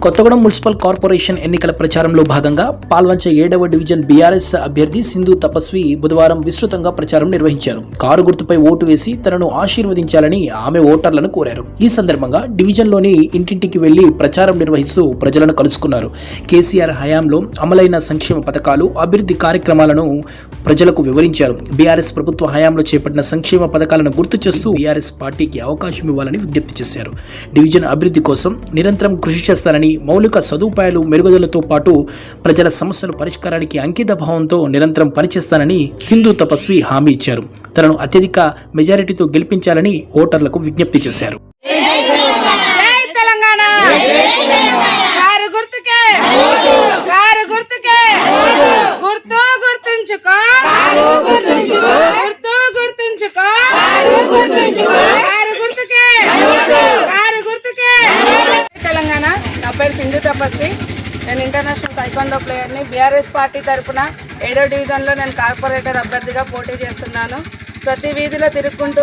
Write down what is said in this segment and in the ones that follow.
Kothagudem municipal corporation ఎన్నికల ప్రచారంలో భాగంగా పాల్వంచ 7వ డివిజన్ బీఆర్ఎస్ అభ్యర్థి సింధు తపస్వి బుధవారం విస్తృతంగా ప్రచారం నిర్వహించారు. కారు గుర్తుపై ఓటు వేసి తనను ఆశీర్వదించాలని ఆమె ఓటర్లను కోరారు. ఈ సందర్భంగా డివిజన్లోని ఇంటింటికి వెళ్లి ప్రచారం నిర్వహిస్తూ ప్రజలను కలుసుకున్నారు. కేసీఆర్ హయాంలో అమలైన సంక్షేమ పథకాలు, అభివృద్ధి కార్యక్రమాలను ప్రజలకు వివరించారు. బీఆర్ఎస్ ప్రభుత్వ హయాంలో చేపట్టిన సంక్షేమ పథకాలను గుర్తు చేస్తూ బీఆర్ఎస్ పార్టీకి అవకాశం ఇవ్వాలని విజ్ఞప్తి చేశారు. డివిజన్ అభివృద్ధి కోసం నిరంతరం కృషి చేస్తారని, మౌలిక సదుపాయాలు మెరుగుదలతో పాటు ప్రజల సమస్యల పరిష్కారానికి అంకిత భావంతో నిరంతరం పనిచేస్తానని సింధు తపస్వి హామీ ఇచ్చారు. తనను అత్యధిక మెజారిటీతో గెలిపించాలని ఓటర్లకు విజ్ఞప్తి చేశారు. తెలంగాణ. నా పేరు సింధు తపస్వి. నేను ఇంటర్నేషనల్ టైక్వాండో ప్లేయర్ని. బీఆర్ఎస్ పార్టీ తరఫున 7వ డివిజన్లో నేను కార్పొరేటర్ అభ్యర్థిగా పోటీ చేస్తున్నాను. ప్రతి వీధిలో తిరుగుకుంటూ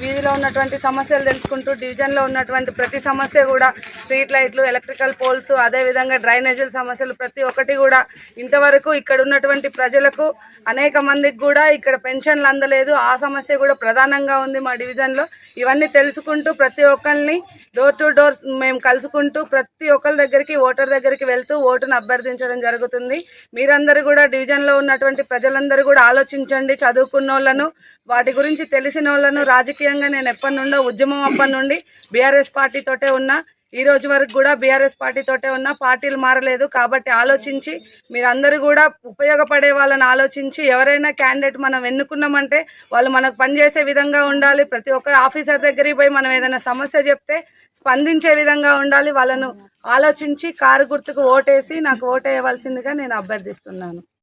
వీధిలో ఉన్నటువంటి సమస్యలు తెలుసుకుంటూ డివిజన్లో ఉన్నటువంటి ప్రతి సమస్య కూడా, స్ట్రీట్ లైట్లు, ఎలక్ట్రికల్ పోల్స్, అదేవిధంగా డ్రైనేజీల సమస్యలు ప్రతి ఒక్కటి కూడా ఇంతవరకు ఇక్కడ ఉన్నటువంటి ప్రజలకు అనేక మందికి కూడా ఇక్కడ పెన్షన్లు అందలేదు. ఆ సమస్య కూడా ప్రధానంగా ఉంది మా డివిజన్లో. ఇవన్నీ తెలుసుకుంటూ ప్రతి ఒక్కరిని డోర్ టు డోర్ మేము కలుసుకుంటూ ప్రతి ఒక్కరి దగ్గరికి, ఓటర్ దగ్గరికి వెళ్తూ ఓటును అభ్యర్థించడం జరుగుతుంది. మీరందరూ కూడా డివిజన్లో ఉన్నటువంటి ప్రజలందరూ కూడా ఆలోచించండి. చదువుకున్న వాళ్ళను, వాటి గురించి తెలిసిన వాళ్ళను, రాజకీయంగా నేను ఎప్పటి నుండో ఉద్యమం అప్పటి నుండి బీఆర్ఎస్ పార్టీతోటే ఉన్నా. ఈ రోజు వరకు కూడా బీఆర్ఎస్ పార్టీతోటే ఉన్నా. పార్టీలు మారలేదు. కాబట్టి ఆలోచించి మీరందరూ కూడా ఉపయోగపడే వాళ్ళని ఆలోచించి, ఎవరైనా క్యాండిడేట్ మనం ఎన్నుకున్నామంటే వాళ్ళు మనకు పనిచేసే విధంగా ఉండాలి. ప్రతి ఒక్క ఆఫీసర్ దగ్గరికి పోయి మనం ఏదైనా సమస్య చెప్తే స్పందించే విధంగా ఉండాలి. వాళ్ళను ఆలోచించి కారు గుర్తుకు ఓటేసి నాకు ఓటేయవలసిందిగా నేను అభ్యర్థిస్తున్నాను.